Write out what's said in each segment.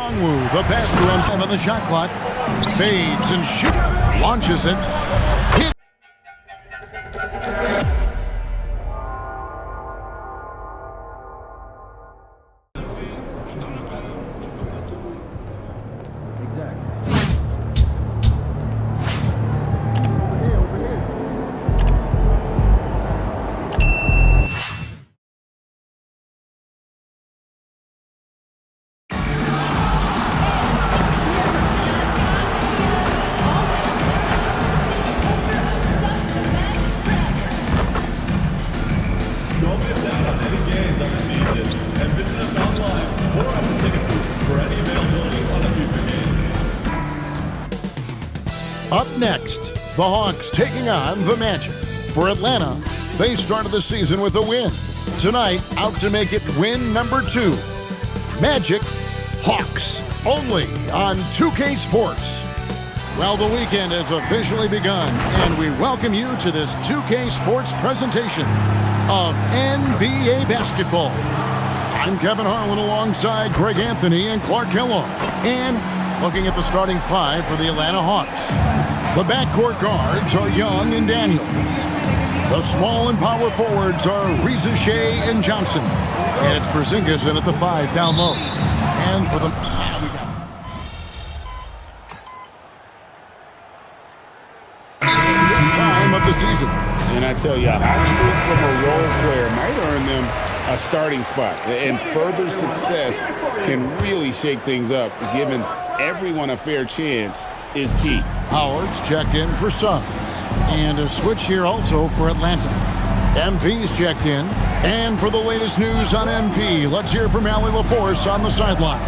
Okongwu, the best run on the shot clock. Fades and shoots. Launches it. Hit. Up next, the Hawks taking on the Magic. For Atlanta, they started the season with a win. Tonight, out to make it win number 2. Magic, Hawks, only on 2K Sports. Well, the weekend has officially begun, and we welcome you to this 2K Sports presentation of NBA basketball. I'm Kevin Harlan alongside Greg Anthony and Clark Kellogg. And looking at the starting 5 for the Atlanta Hawks. The backcourt guards are Young and Daniels. The small and power forwards are Reza Shea and Johnson. And it's Porzingis in at the 5 down low. And for the time of the season. And I tell you, a hot streak from a role player might earn them a starting spot. And further success can really shake things up, giving everyone a fair chance is key. Howard's checked in for subs. And a switch here also for Atlanta. MP's checked in. And for the latest news on MP, let's hear from Allie LaForce on the sideline.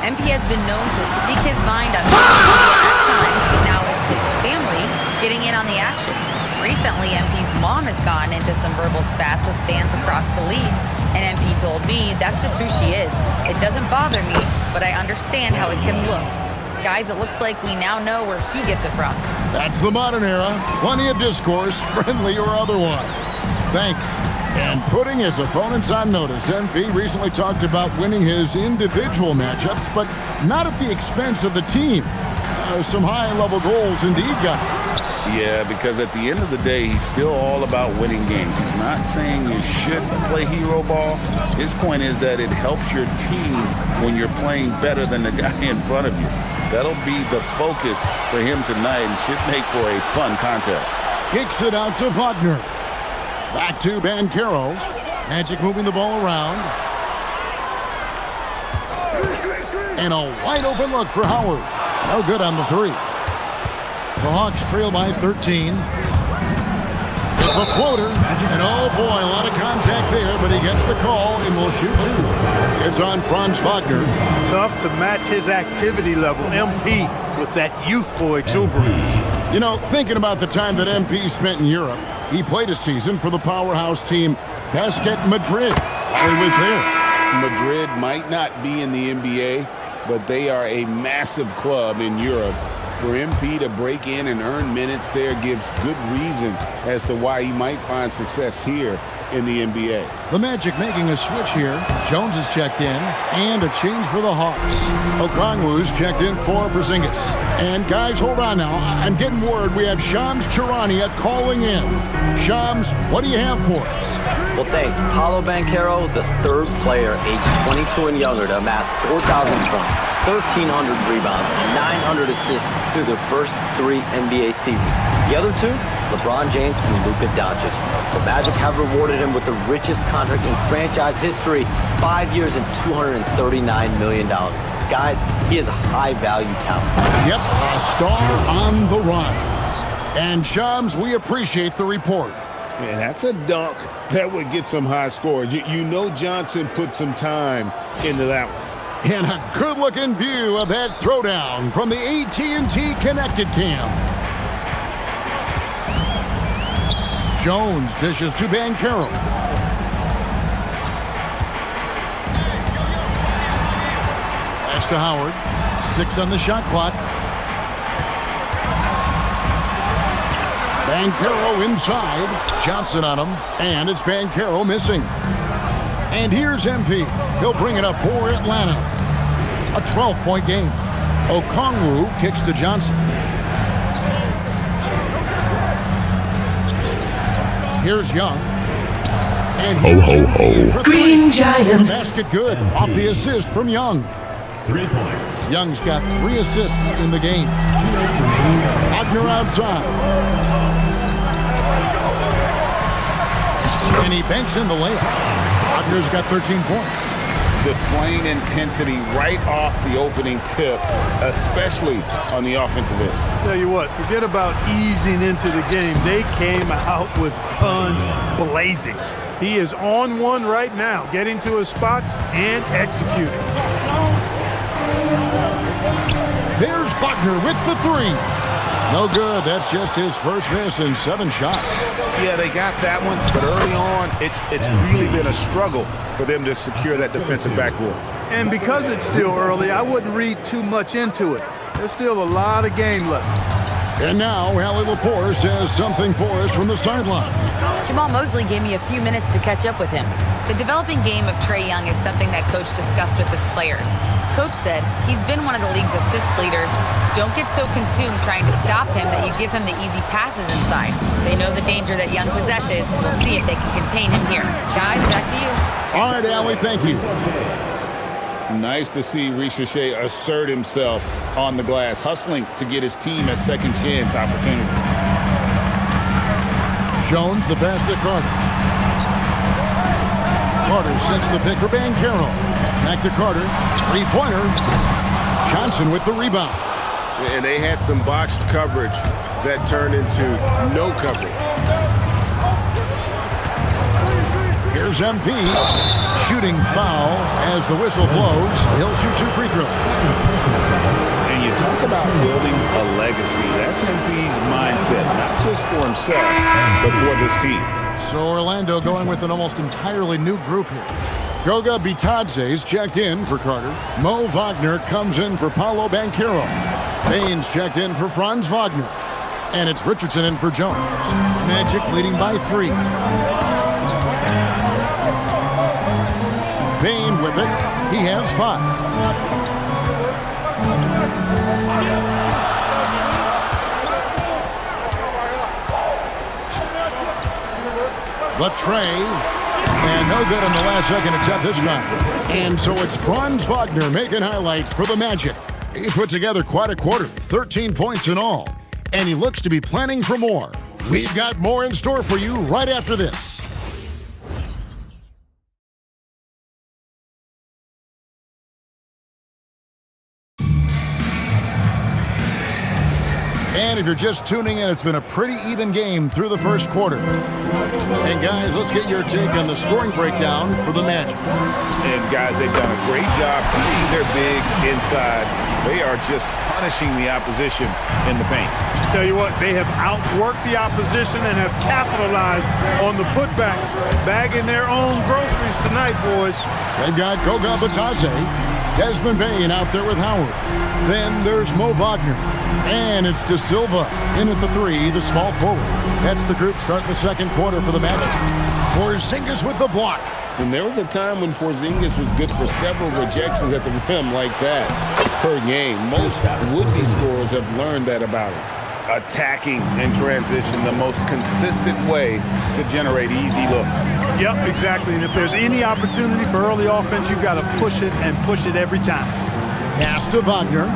MP has been known to speak his mind on social media at times, but now it's his family getting in on the action. Recently, MP's mom has gotten into some verbal spats with fans across the league. And MP told me that's just who she is. It doesn't bother me, but I understand how it can look. Guys, it looks like we now know where he gets it from. That's the modern era. Plenty of discourse, friendly or otherwise. Thanks. And putting his opponents on notice, MP recently talked about winning his individual matchups, but not at the expense of the team. Some high-level goals indeed, guys. Yeah, because at the end of the day, he's still all about winning games. He's not saying you should play hero ball. His point is that it helps your team when you're playing better than the guy in front of you. That'll be the focus for him tonight and should make for a fun contest. Kicks it out to Wagner. Back to Banchero. Magic moving the ball around. And a wide open look for Howard. No good on the 3. The Hawks trail by 13. With the floater. And oh boy, a lot of contact there, but he gets the call and will shoot 2. It's on Franz Wagner. Tough to match his activity level, MP, with that youthful exuberance. You know, thinking about the time that MP spent in Europe, he played a season for the powerhouse team Basket Madrid while he was there. Madrid might not be in the NBA, but they are a massive club in Europe. For MP to break in and earn minutes there gives good reason as to why he might find success here in the NBA. The Magic making a switch here. Jones is checked in, and a change for the Hawks. Okongwu's checked in for Porzingis. And guys, hold on now. I'm getting word we have Shams Charania calling in. Shams, what do you have for us? Well, thanks. Paolo Banchero, the 3rd player aged 22 and younger to amass 4,000 points, 1,300 rebounds, and 900 assists through their first 3 NBA seasons. The other 2, LeBron James and Luka Doncic. The Magic have rewarded him with the richest contract in franchise history, 5 years and $239 million. Guys, he is a high-value talent. Yep, a star on the rise. And Shams, we appreciate the report. Man, that's a dunk that would get some high scores. You know Johnson put some time into that one. And a good-looking view of that throwdown from the AT&T Connected Cam. Jones dishes to Banchero. Pass to Howard. 6 on the shot clock. Banchero inside. Johnson on him. And it's Banchero missing. And here's MP. He'll bring it up for Atlanta. A 12-point game. Okongwu kicks to Johnson. Here's Young. And here's Ho. Green Giant. Basket good off the assist from Young. 3 points. Young's got 3 assists in the game. Wagner outside. And he banks in the layup. Wagner's got 13 points. Displaying intensity right off the opening tip, especially on the offensive end. Tell you what, forget about easing into the game. They came out with guns blazing. He is on one right now, getting to his spots and executing. There's Wagner with the 3. No good. That's just his first miss in 7 shots. Yeah, they got that one, but early on, it's really been a struggle for them to secure that defensive backboard. And because it's still early, I wouldn't read too much into it. There's still a lot of game left. And now, Allie LaForce has something for us from the sideline. Jamal Mosley gave me a few minutes to catch up with him. The developing game of Trae Young is something that Coach discussed with his players. Coach said he's been one of the league's assist leaders. Don't get so consumed trying to stop him that you give him the easy passes inside. They know the danger that Young possesses. We'll see if they can contain him here. Guys, back to you. All right, Allie, thank you. Nice to see Ricochet assert himself on the glass, hustling to get his team a second chance opportunity. Jones, the pass to Carter. Carter sets the pick for Banchero. Back to Carter. 3-pointer. Johnson with the rebound. And they had some botched coverage that turned into no coverage. Here's MP. Shooting foul as the whistle blows. He'll shoot 2 free throws. And you talk about building a legacy. That's MP's mindset, not just for himself, but for this team. So Orlando going with an almost entirely new group here. Goga Bitadze's checked in for Carter. Mo Wagner comes in for Paolo Banchero. Baines checked in for Franz Wagner. And it's Richardson in for Jones. Magic leading by 3. Bain with it. He has 5. The tray. And no good on the last second attempt this time. And so it's Franz Wagner making highlights for the Magic. He put together quite a quarter, 13 points in all. And he looks to be planning for more. We've got more in store for you right after this. And if you're just tuning in, it's been a pretty even game through the first quarter. And guys, let's get your take on the scoring breakdown for the Magic. And guys, they've done a great job keeping their bigs inside. They are just punishing the opposition in the paint. Tell you what, they have outworked the opposition and have capitalized on the putbacks, bagging their own groceries tonight, boys. They've got Goga Bitadze, Desmond Bain out there with Howard. Then there's Mo Wagner. And it's De Silva in at the 3, the small forward. That's the group starting the second quarter for the Magic. Porzingis with the block. And there was a time when Porzingis was good for several rejections at the rim like that per game. Most would-be scorers have learned that about him. Attacking in transition, the most consistent way to generate easy looks. Yep, exactly. And if there's any opportunity for early offense, you've got to push it and push it every time. Pass to Wagner.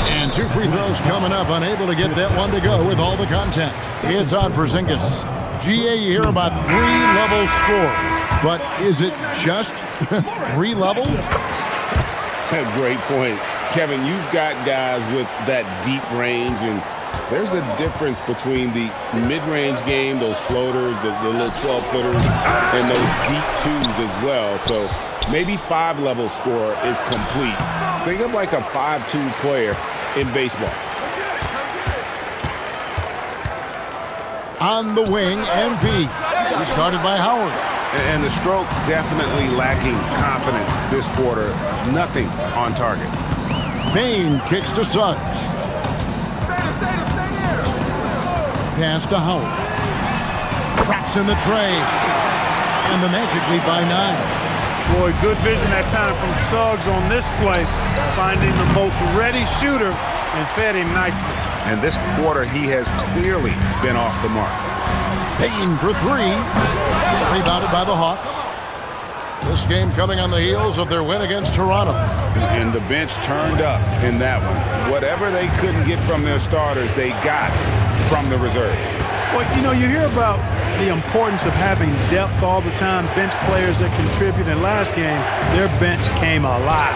And 2 free throws coming up, unable to get that one to go with all the contact. It's on Porzingis. GA, you hear about 3-level score, but is it just 3 levels? Great point. Kevin, you've got guys with that deep range, and there's a difference between the mid-range game, those floaters, the little 12-footers, and those deep 2s as well. So maybe 5-level score is complete. Think of like a 5-2 player in baseball. On the wing, MP. Started by Howard. And the stroke definitely lacking confidence this quarter. Nothing on target. Bain kicks to Suggs. Pass to Howard. Traps in the tray. And the Magic lead by 9. Boy, good vision that time from Suggs on this play, finding the most ready shooter and fed him nicely. And this quarter, he has clearly been off the mark. Payne for three. Rebounded by the Hawks. This game coming on the heels of their win against Toronto. And the bench turned up in that one. Whatever they couldn't get from their starters, they got from the reserves. Well, you know, you hear about the importance of having depth all the time, bench players that contribute. In last game, their bench came alive.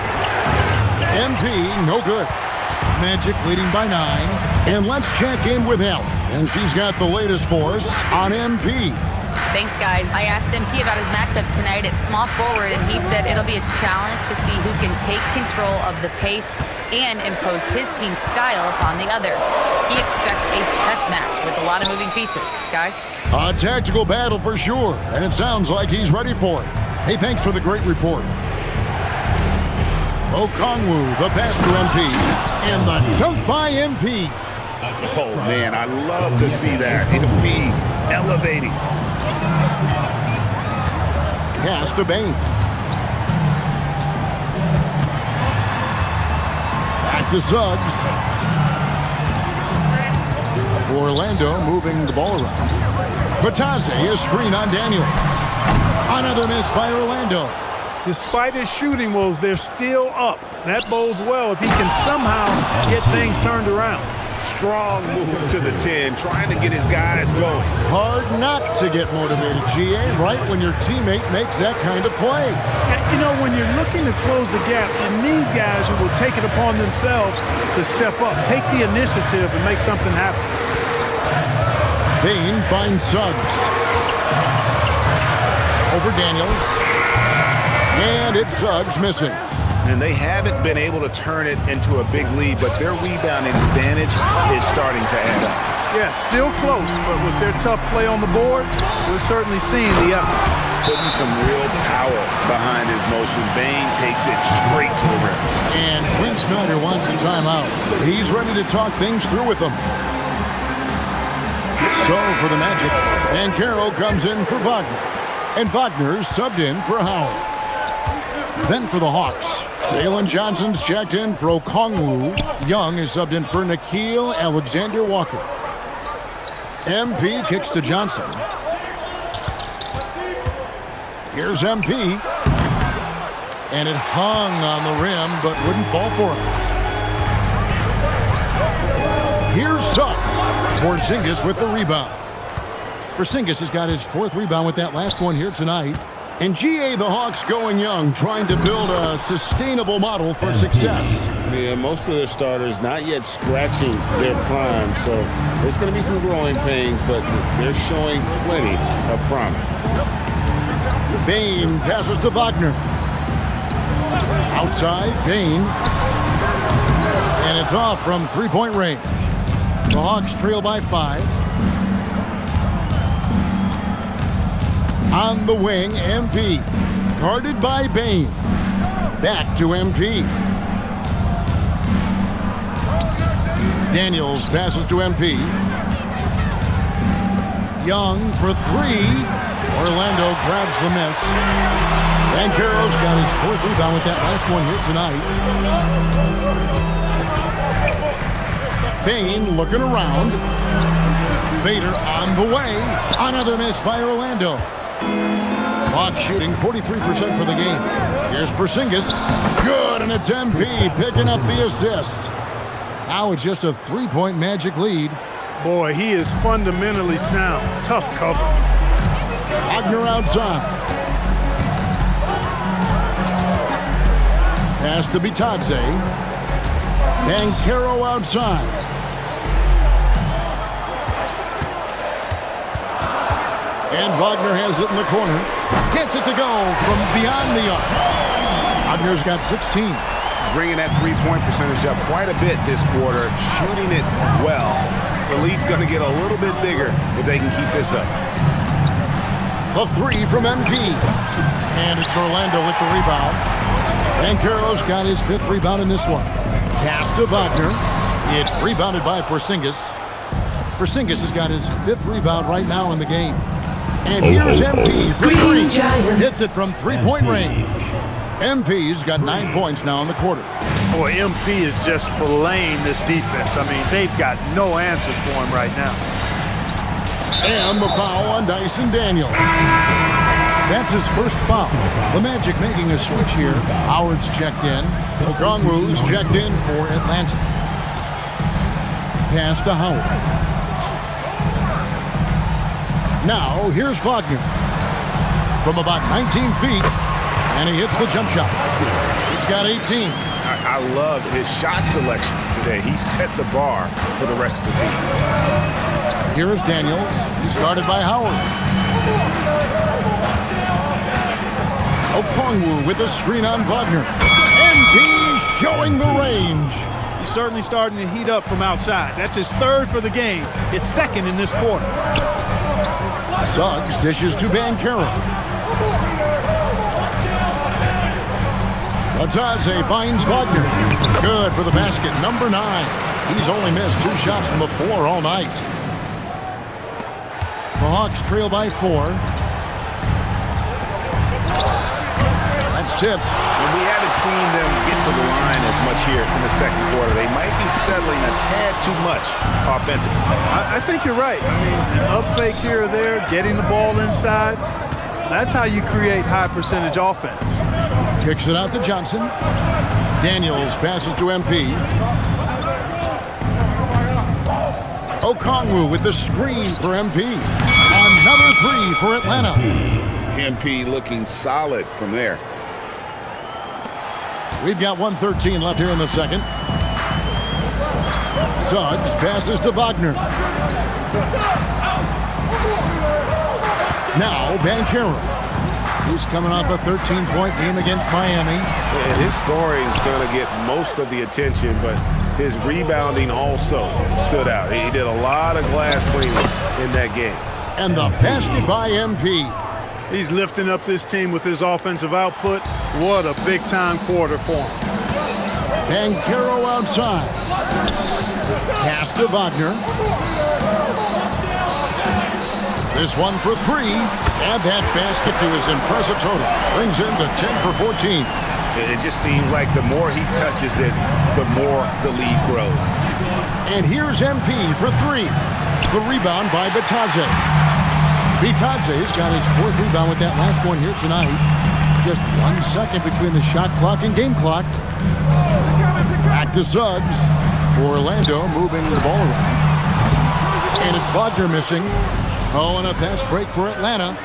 MP, no good. Magic leading by 9. And let's check in with Ellen. And she's got the latest for us on MP. Thanks, guys. I asked MP about his matchup tonight at small forward, and he said it'll be a challenge to see who can take control of the pace and impose his team's style upon the other. He expects a chess match with a lot of moving pieces. Guys? A tactical battle for sure, and it sounds like he's ready for it. Hey, thanks for the great report. Okongwu, the pass to MP, and the dunk by MP. Oh, man, I love to see that. MP elevating. Pass to Bain. Back to Suggs. Orlando moving the ball around. Batazzi, a screen on Daniel. Another miss by Orlando. Despite his shooting woes, they're still up. That bodes well if he can somehow get things turned around. Strong move to the 10, trying to get his guys going. Hard not to get motivated, GA, right when your teammate makes that kind of play. You know, when you're looking to close the gap, you need guys who will take it upon themselves to step up, take the initiative, and make something happen. Bain finds Suggs. Over Daniels. And it's Suggs missing. And they haven't been able to turn it into a big lead, but their rebounding advantage is starting to add up. Yeah, still close, but with their tough play on the board, we're certainly seeing the effort. Putting some real power behind his motion. Bain takes it straight to the rim. And Quinn Snyder wants a timeout. He's ready to talk things through with them. So for the Magic, and Carroll comes in for Wagner. And Wagner's subbed in for Howard. Then for the Hawks, Dalen Johnson's checked in for Okongwu. Young is subbed in for Nikhil Alexander-Walker. MP kicks to Johnson. Here's MP. And it hung on the rim, but wouldn't fall for him. Here's Suggs. Porzingis with the rebound. Porzingis has got his 4th rebound with that last one here tonight. And GA, the Hawks going young, trying to build a sustainable model for success. Yeah, most of their starters not yet scratching their prime, so there's going to be some growing pains, but they're showing plenty of promise. Bain passes to Wagner. Outside, Bain. And it's off from three-point range. The Hawks trail by 5. On the wing, MP. Guarded by Bain. Back to MP. Daniels passes to MP. Young for 3. Orlando grabs the miss. And Carroll's got his 4th rebound with that last one here tonight. Bain looking around. Fader on the way. Another miss by Orlando. Hawks shooting 43% for the game. Here's Porzingis. Good, and it's MP picking up the assist. Now it's just a 3-point Magic lead. Boy, he is fundamentally sound. Tough cover. Wagner outside. Pass to Bitadze. And Caro outside. And Wagner has it in the corner. Gets it to go from beyond the arc. Wagner's got 16. Bringing that three-point percentage up quite a bit this quarter, shooting it well. The lead's going to get a little bit bigger if they can keep this up. The 3 from MP. And it's Orlando with the rebound. And Caro's got his 5th rebound in this one. Pass to Wagner. It's rebounded by Porzingis. Porzingis has got his 5th rebound right now in the game. And here's MP for 3. Hits it from 3-point range. MP's got 9 points now in the quarter. Boy, MP is just filleting this defense. I mean, they've got no answers for him right now. And the foul on Dyson Daniels. That's his first foul. The Magic making a switch here. Howard's checked in. Okongwu's checked in for Atlanta. Pass to Howard. Now, here's Wagner. From about 19 feet, and he hits the jump shot. He's got 18. I love his shot selection today. He set the bar for the rest of the team. Here's Daniels. He's guarded by Howard. Okongwu with a screen on Wagner. MP showing the range. He's certainly starting to heat up from outside. That's his third for the game, his second in this quarter. Suggs dishes to Banchero. Bataze finds Wagner. Good for the basket, number 9. He's only missed 2 shots from the floor all night. The Hawks trail by 4. That's tipped. And we haven't seen them get to the line as much here in the second quarter. They might be settling a tad too much offensively. I think you're right. I mean, an up fake here or there, getting the ball inside, that's how you create high percentage offense. Kicks it out to Johnson. Daniels passes to MP. Okongwu with the screen for MP. Another 3 for Atlanta. MP looking solid from there. We've got 1:13 left here in the second. Suggs passes to Wagner. Now Banchero. He's coming off a 13-point game against Miami. And his scoring is going to get most of the attention, but his rebounding also stood out. He did a lot of glass cleaning in that game. And the basket by MP. He's lifting up this team with his offensive output. What a big-time quarter for him. Banchero outside. Pass to Wagner. This one for 3. Add that basket to his impressive total. Brings him to 10 for 14. It just seems like the more he touches it, the more the lead grows. And here's MP for 3. The rebound by Bataze. Bataze's got his 4th rebound with that last one here tonight. Just 1 second between the shot clock and game clock. Back to Suggs. Orlando moving the ball around. And it's Wagner missing. Oh, and a fast break for Atlanta.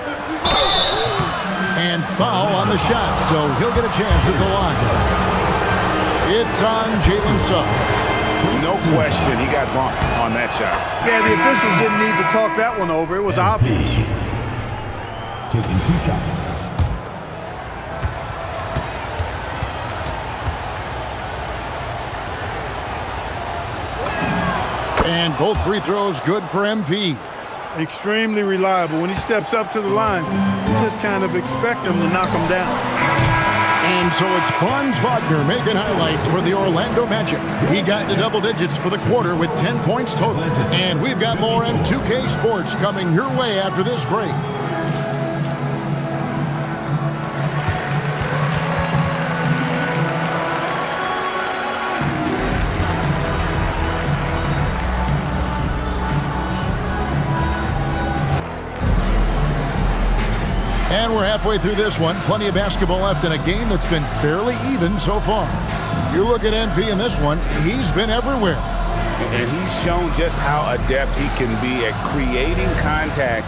And foul on the shot, so he'll get a chance at the line. It's on Jalen Suggs. No question, he got bumped on that shot. Yeah, the officials didn't need to talk that one over. It was obvious. Taking 2 shots. And both free throws good for MP. Extremely reliable. When he steps up to the line, you just kind of expect him to knock him down. And so it's Franz Wagner making highlights for the Orlando Magic. He got into double digits for the quarter with 10 points total. And we've got more on 2K Sports coming your way after this break. And we're halfway through this one. Plenty of basketball left in a game that's been fairly even so far. You look at MP in this one, he's been everywhere. And he's shown just how adept he can be at creating contact.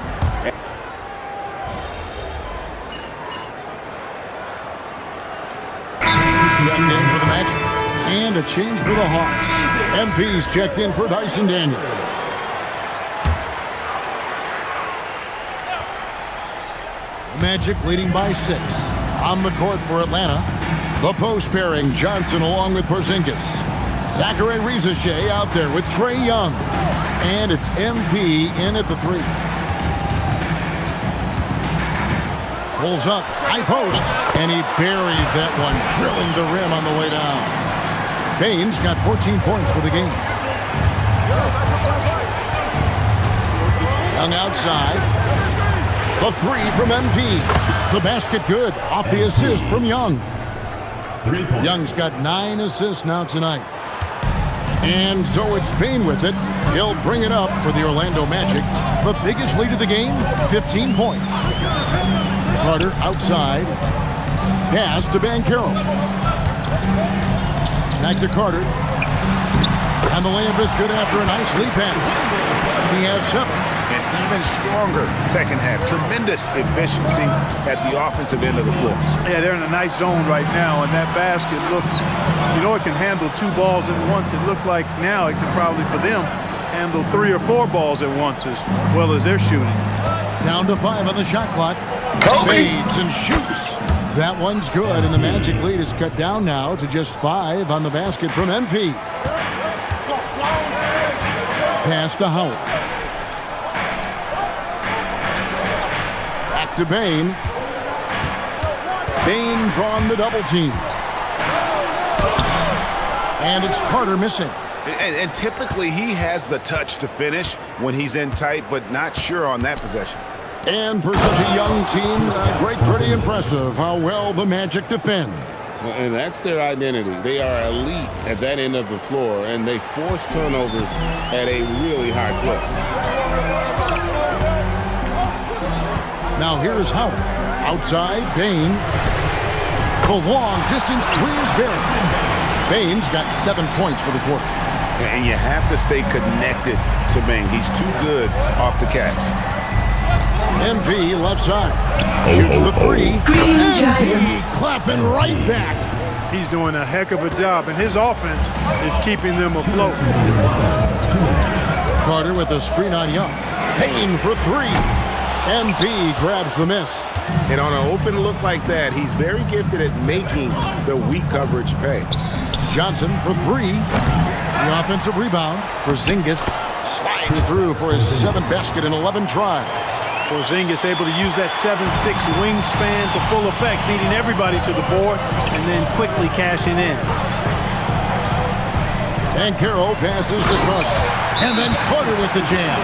Checked in for the Magic. And a change for the Hawks. MP's checked in for Dyson Daniels. Magic leading by 6. On the court for Atlanta. The post pairing, Johnson along with Porzingis. Zachary Rizachet out there with Trae Young. And it's MP in at the 3. Pulls up, high post, and he buries that one, drilling the rim on the way down. Baines got 14 points for the game. Young outside. The 3 from MP. The basket good off the assist from Young. 3 points. Young's got 9 assists now tonight. And so it's Bain with it. He'll bring it up for the Orlando Magic. The biggest lead of the game, 15 points. Carter outside. Pass to Banchero. Back to Carter. And the layup is good after a nice lead pass. He has 7. And even stronger second half. Tremendous efficiency at the offensive end of the floor. Yeah, they're in a nice zone right now, and that basket looks, you know, it can handle 2 balls at once. It looks like now it can probably, for them, handle 3 or 4 balls at once as well as they're shooting. Down to 5 on the shot clock. Fades and shoots. That one's good, and the Magic lead is cut down now to just 5 on the basket from MP. Pass to Howard. Back to Bain. Bain drawn the double team. And it's Carter missing. And typically he has the touch to finish when he's in tight, but not sure on that possession. And for such a young team, pretty impressive how well the Magic defend. And that's their identity. They are elite at that end of the floor, and they force turnovers at a really high clip. Now here's Howard. Outside, Bain. The long distance 3 is buried. Bain's got 7 points for the quarter. And you have to stay connected to Bain. He's too good off the catch. MP left side. Shoots the 3. Green Giant. Clapping right back. He's doing a heck of a job, and his offense is keeping them afloat. Carter with a screen on Young. Payne for 3. MP grabs the miss. And on an open look like that, he's very gifted at making the weak coverage pay. Johnson for 3. The offensive rebound. Porzingis slides through for his 7th basket in 11 tries. Porzingis able to use that 7'6" wingspan to full effect, beating everybody to the board and then quickly cashing in. Banchero passes to Carter. And then Carter with the jam.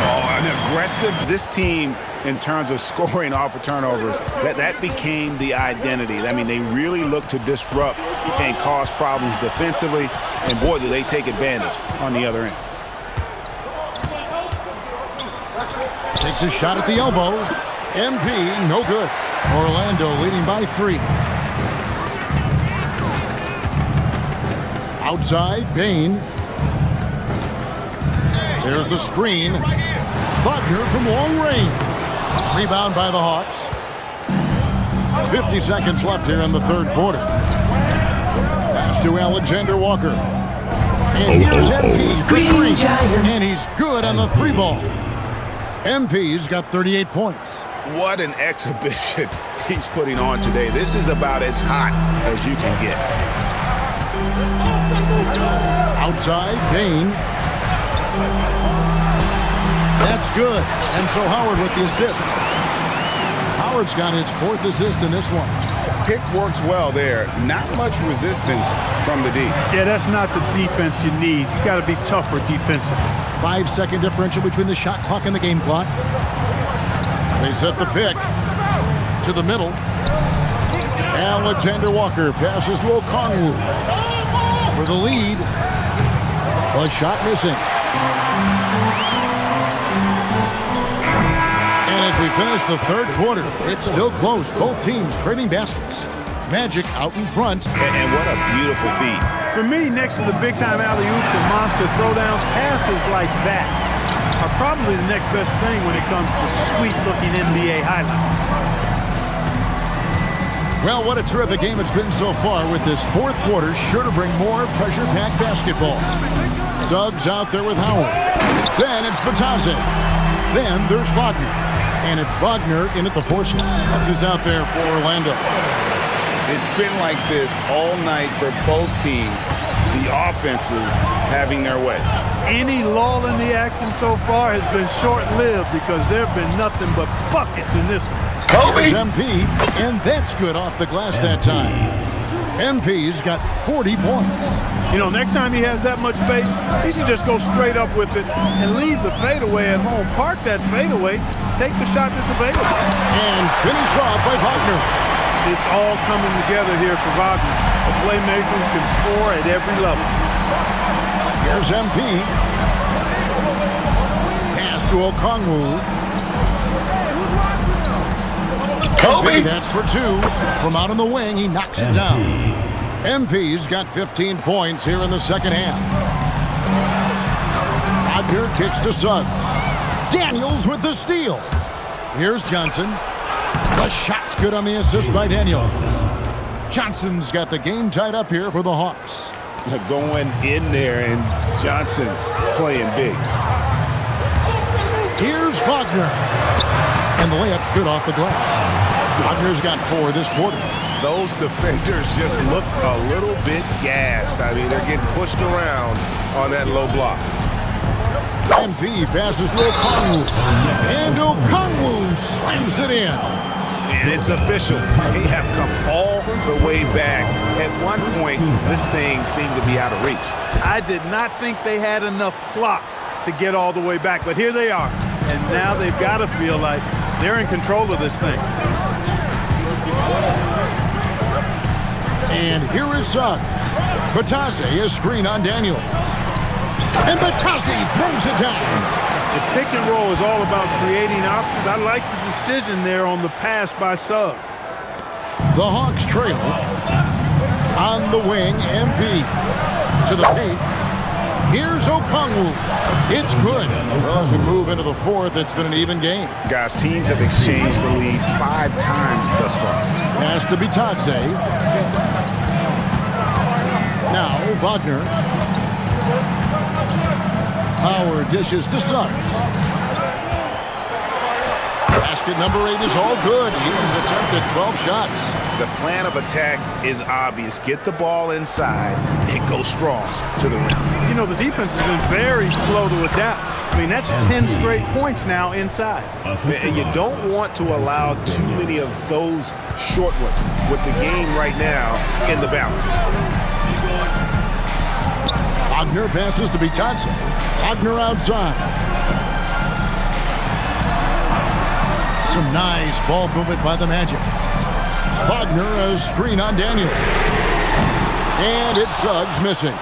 Oh, an aggressive. This team, in terms of scoring off of turnovers, that became the identity. I mean, they really look to disrupt and cause problems defensively. And boy, do they take advantage on the other end. Takes a shot at the elbow. MP, no good. Orlando leading by 3. Outside, Bain. There's the screen. Wagner from long range. Rebound by the Hawks. 50 seconds left here in the 3rd quarter. Pass to Alexander Walker. And here's MP for 3. And he's good on the 3 ball. MP's got 38 points. What an exhibition he's putting on today. This is about as hot as you can get. Outside, Bain. That's good. And so Howard with the assist. Howard's got his 4th assist in this one. Pick works well there. Not much resistance from the D. Yeah, that's not the defense you need. You got to be tougher defensively. 5-second differential between the shot clock and the game clock. They set the pick to the middle. Alexander Walker passes to Okongwu for the lead. A shot missing. And as we finish the 3rd quarter, it's still close. Both teams trading baskets. Magic out in front. And what a beautiful feed. For me, next to the big-time alley-oops and monster throwdowns, passes like that are probably the next best thing when it comes to sweet-looking NBA highlights. Well, what a terrific game it's been so far, with this 4th quarter sure to bring more pressure-packed basketball. Suggs out there with Howard. Then it's Batazzi. Then there's Wagner. And it's Wagner in at the 4 slot. That's who's out there for Orlando. It's been like this all night for both teams. The offenses having their way. Any lull in the action so far has been short-lived because there have been nothing but buckets in this one. There's MP, and that's good off the glass that time. MP's got 40 points. You know, next time he has that much space, he should just go straight up with it and leave the fadeaway at home. Park that fadeaway, take the shot that's available. And finish off by Wagner. It's all coming together here for Wagner. A playmaker who can score at every level. Here's MP. Pass to Okongwu. MP, that's for 2. From out on the wing, he knocks it down. MP's got 15 points here in the second half. Wagner kicks to Suggs. Daniels with the steal. Here's Johnson. The shot's good on the assist by Daniels. Johnson's got the game tied up here for the Hawks. Going in there, and Johnson playing big. Here's Wagner. And the layup's good off the glass. Wagner's got 4 this quarter. Those defenders just look a little bit gassed. I mean, they're getting pushed around on that low block. MP passes to Okongwu. And Okongwu slams it in. And it's official. They have come all the way back. At one point, this thing seemed to be out of reach. I did not think they had enough clock to get all the way back, but here they are. And now they've got to feel like they're in control of this thing. And here is Suggs. Batase is screen on Daniel. And Batase throws it down. The pick and roll is all about creating options. I like the decision there on the pass by Suggs. The Hawks trail. On the wing, MP. To the paint. Here's Okongwu. It's good. Well, as we move into the fourth, it's been an even game. Guys, teams have exchanged the lead 5 times thus far. Pass to Batase. Now, Wagner. Howard dishes to Suggs. Basket number 8 is all good. He's attempted 12 shots. The plan of attack is obvious. Get the ball inside and go strong to the rim. You know, the defense has been very slow to adapt. I mean, that's 10 straight points now inside. And you don't want to allow too many of those short ones with the game right now in the balance. Wagner passes to Batase. Wagner outside. Some nice ball movement by the Magic. Wagner a screen on Daniel. And it's Suggs missing.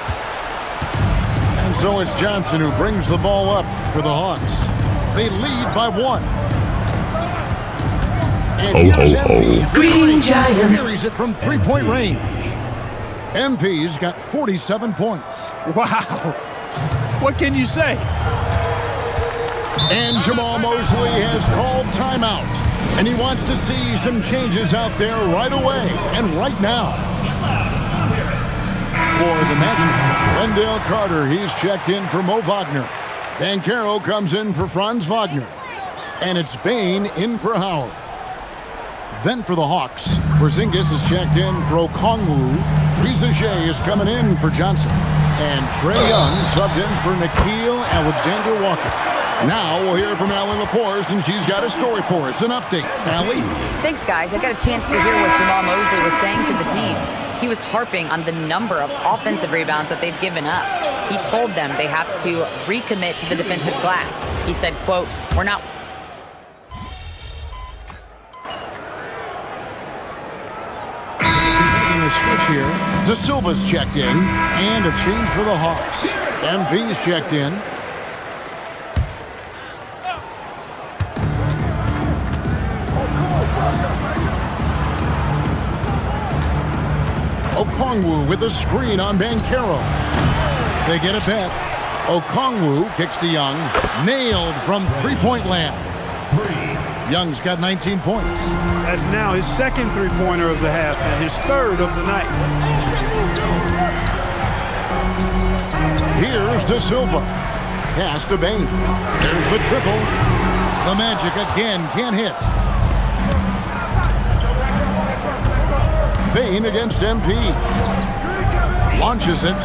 And so it's Johnson who brings the ball up for the Hawks. They lead by 1. And here's MP. Green Giant. Carries it from 3-point range. MP's got 47 points. Wow. What can you say? And Jamal Mosley has called timeout. And he wants to see some changes out there right away and right now. For the Magic, Wendell Carter, he's checked in for Mo Wagner. Banchero comes in for Franz Wagner. And it's Bain in for Howard. Then for the Hawks, Porzingis is checked in for Okongwu. Reza Shea is coming in for Johnson. And Trae Young subbed in for Nickeil Alexander-Walker. Now we'll hear from Allie LaForce, and she's got a story for us, an update. Allie? Thanks, guys. I got a chance to hear what Jamal Mosley was saying to the team. He was harping on the number of offensive rebounds that they've given up. He told them they have to recommit to the defensive glass. He said, quote, "We're not..." A switch here. De Silva's checked in, and a change for the Hawks. MV's checked in. Okongwu with a screen on Banchero. They get it back. Okongwu kicks to Young. Nailed from 3-point land. Young's got 19 points. That's now his second 3-pointer of the half and his third of the night. Here's De Silva. Pass to Bain. There's the triple. The Magic again can't hit. Bain against MP. Launches it.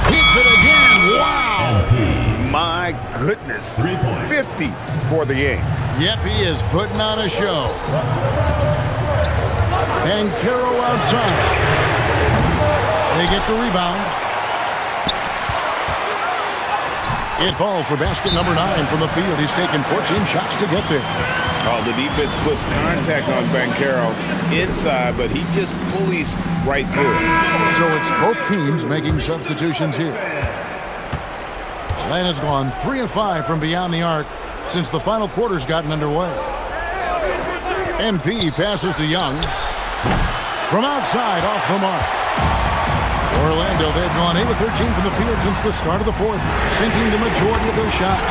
Hits it again. Wow! My goodness. 50 for the game. Yep, he is putting on a show. And Banchero outside. They get the rebound. It falls for basket number 9 from the field. He's taken 14 shots to get there. Oh, the defense puts contact on Banchero inside, but he just bullies right through it. So it's both teams making substitutions here. Atlanta's gone 3 of 5 from beyond the arc since the final quarter's gotten underway. MP passes to Young. From outside, off the mark. Orlando, they've gone 8 of 13 from the field since the start of the fourth, sinking the majority of their shots.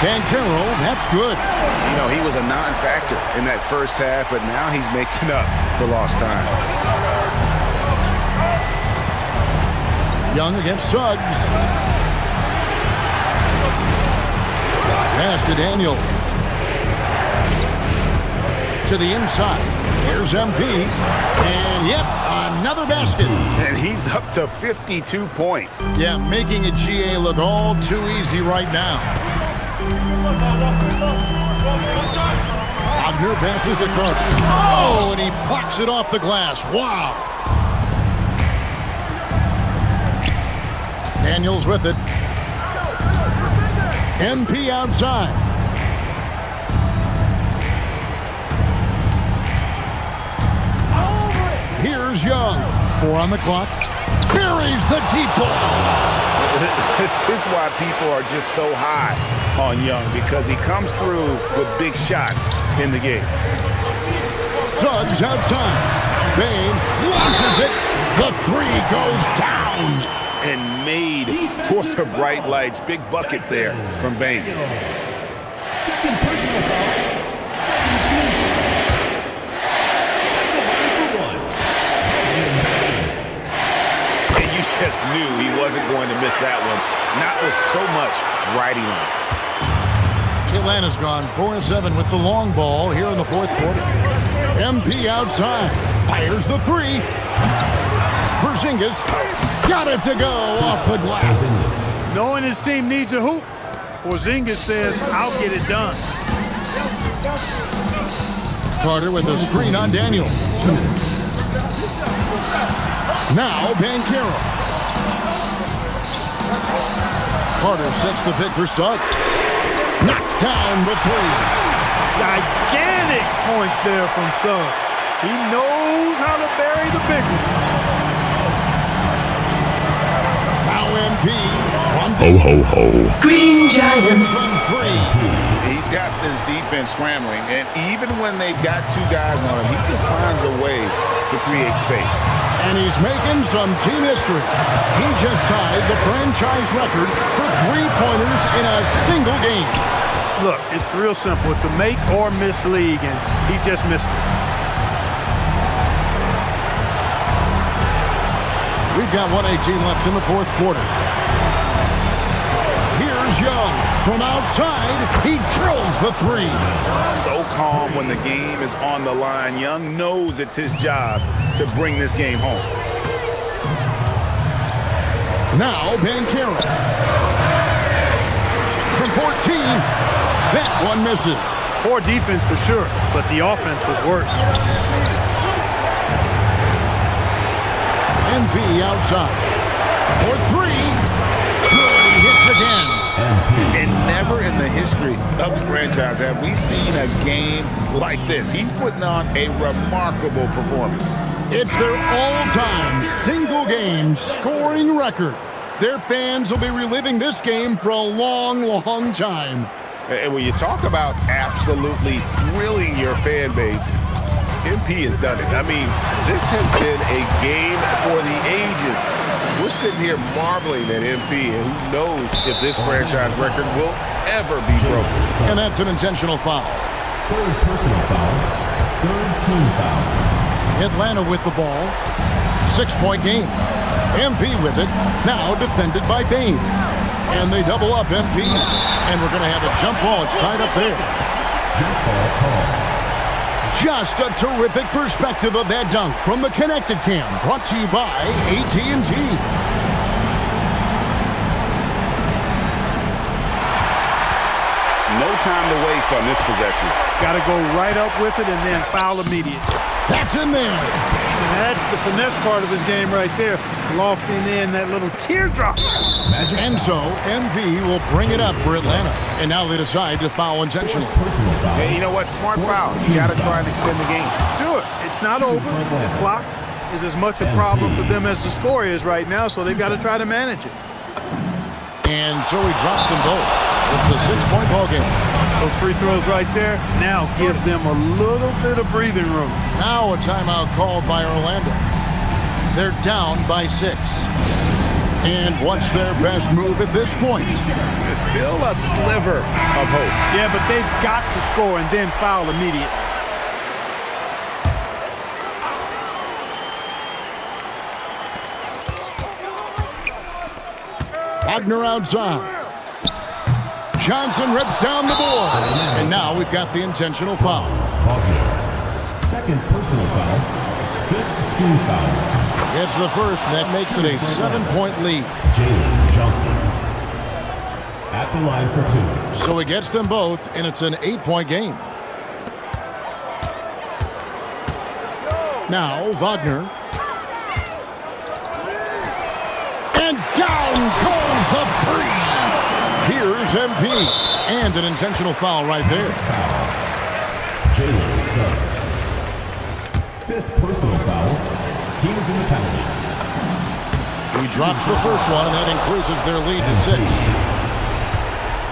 Banchero, that's good. You know, he was a non-factor in that first half, but now he's making up for lost time. Young against Suggs. Pass to Daniel. To the inside. Here's MP. And, yep, another basket. And he's up to 52 points. Yeah, making a GA look all too easy right now. Wagner passes to Carter. Oh, and he blocks it off the glass. Wow. Daniels with it. MP outside. Here's Young. 4 on the clock. Buries the deep ball. This is why people are just so high on Young, because he comes through with big shots in the game. Suggs outside. Bain launches it. The 3 goes down. And made for the bright lights. Big bucket there from Bain. Second personal foul. And you just knew he wasn't going to miss that one. Not with so much riding on. Atlanta's gone 4 of 7 with the long ball here in the fourth quarter. MP outside. Fires the 3. Porzingis got it to go off the glass. Knowing his team needs a hoop, Porzingis says, I'll get it done. Carter with a screen on Daniel. Now Banchero. Carter sets the pick for Suggs. Knocks down the 3. Gigantic points there from Suggs. He knows how to bury the big one. Now MP. Ho, ho, ho. Green Giants. 3. He's got this defense scrambling, and even when they've got 2 guys on him, he just finds a way to create space. And he's making some team history. He just tied the franchise record for 3-pointers in a single game. Look, it's real simple. It's a make or miss league, and he just missed it. We've got 1:18 left in the fourth quarter. Here's Young from outside. He drills the 3. So calm when the game is on the line. Young knows it's his job to bring this game home. Now Banchero. From 14. That one misses. Poor defense for sure, but the offense was worse. MP outside. For 3. Good, he hits again. And never in the history of the franchise have we seen a game like this. He's putting on a remarkable performance. It's their all-time single-game scoring record. Their fans will be reliving this game for a long, long time. And when you talk about absolutely thrilling your fan base, MP has done it. I mean, this has been a game for the ages. We're sitting here marveling at MP, and who knows if this franchise record will ever be broken. And that's an intentional foul. Third personal foul. Third team foul. Atlanta with the ball. 6-point game. MP with it. Now defended by Bain. And they double up MP. And we're going to have a jump ball. It's tied up there. Jump ball call. Just a terrific perspective of that dunk from the Connected Cam. Brought to you by AT&T. No time to waste on this possession. Got to go right up with it and then foul immediate. That's in there. And that's the finesse part of his game right there, lofting in that little teardrop. And so, MP will bring it up for Atlanta. And now they decide to foul intentionally. Hey, you know what? Smart foul. You got to try and extend the game. Do it. It's not over. The clock is as much a problem for them as the score is right now, so they've got to try to manage it. And so he drops them both. It's a 6-point ball game. Those free throws right there now give them a little bit of breathing room. Now a timeout called by Orlando. They're down by 6. And what's their best move at this point? There's still a sliver of hope. Yeah, but they've got to score and then foul immediately. Wagner outside. Johnson rips down the board. And now we've got the intentional foul. Second personal foul. Fifth team foul. It's the first, and that makes it a 7-point lead. Jalen Johnson at the line for 2. So he gets them both, and it's an 8-point game. Now Wagner. And down goes the three. Here's MP. And an intentional foul right there. Jalen Suggs. Fifth personal foul. Teams in the penalty. He drops the first one, and that increases their lead to 6.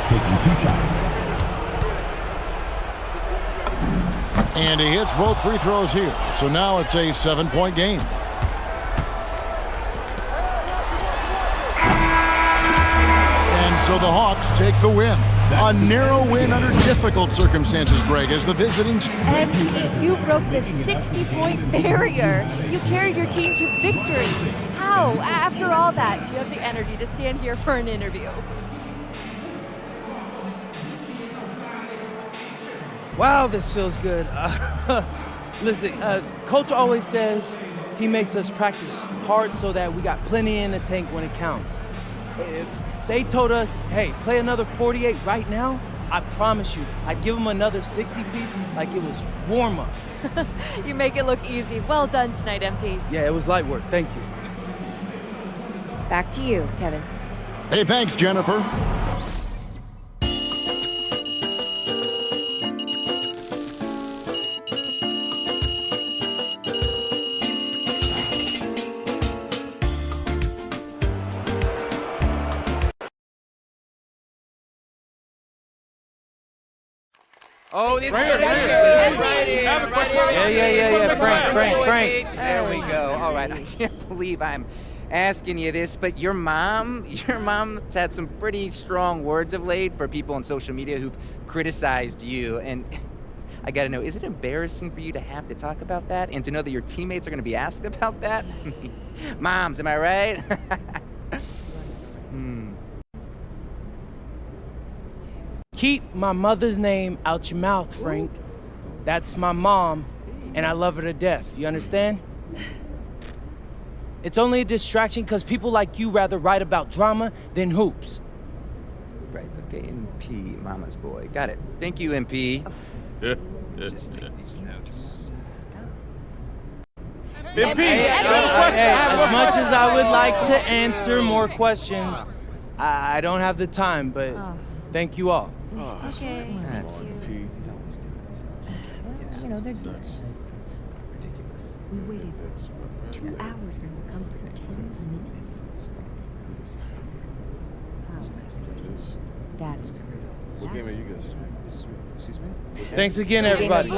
Taking 2 shots. And he hits both free throws here. So now it's a 7-point game. And so the Hawks take the win. A narrow win under difficult circumstances, Greg, as the visiting team. MP, you broke the 60-point barrier. You carried your team to victory. How? After all that, do you have the energy to stand here for an interview? Wow, this feels good. Listen, Coach always says he makes us practice hard so that we got plenty in the tank when it counts. If they told us, hey, play another 48 right now, I promise you, I'd give them another 60-piece like it was warm-up. You make it look easy. Well done tonight, MP. Yeah, it was light work. Thank you. Back to you, Kevin. Hey, thanks, Jennifer. Oh, this Yeah, Frank. There we go. All right, I can't believe I'm asking you this, but your mom's had some pretty strong words of late for people on social media who've criticized you, and I gotta know, is it embarrassing for you to have to talk about that and to know that your teammates are gonna be asked about that? Moms, am I right? Keep my mother's name out your mouth, Frank. Ooh. That's my mom, and I love her to death. You understand? It's only a distraction because people like you rather write about drama than hoops. Right, okay, MP, mama's boy. Got it. Thank you, MP. Just take these notes. MP! As much as I would like to answer more questions, I don't have the time, but thank you all. It's okay. That's he's always doing this. You know, they're good. It's ridiculous. We waited 2 hours for him to come for 10 minutes. That is What game are you guys doing? Thanks again, everybody.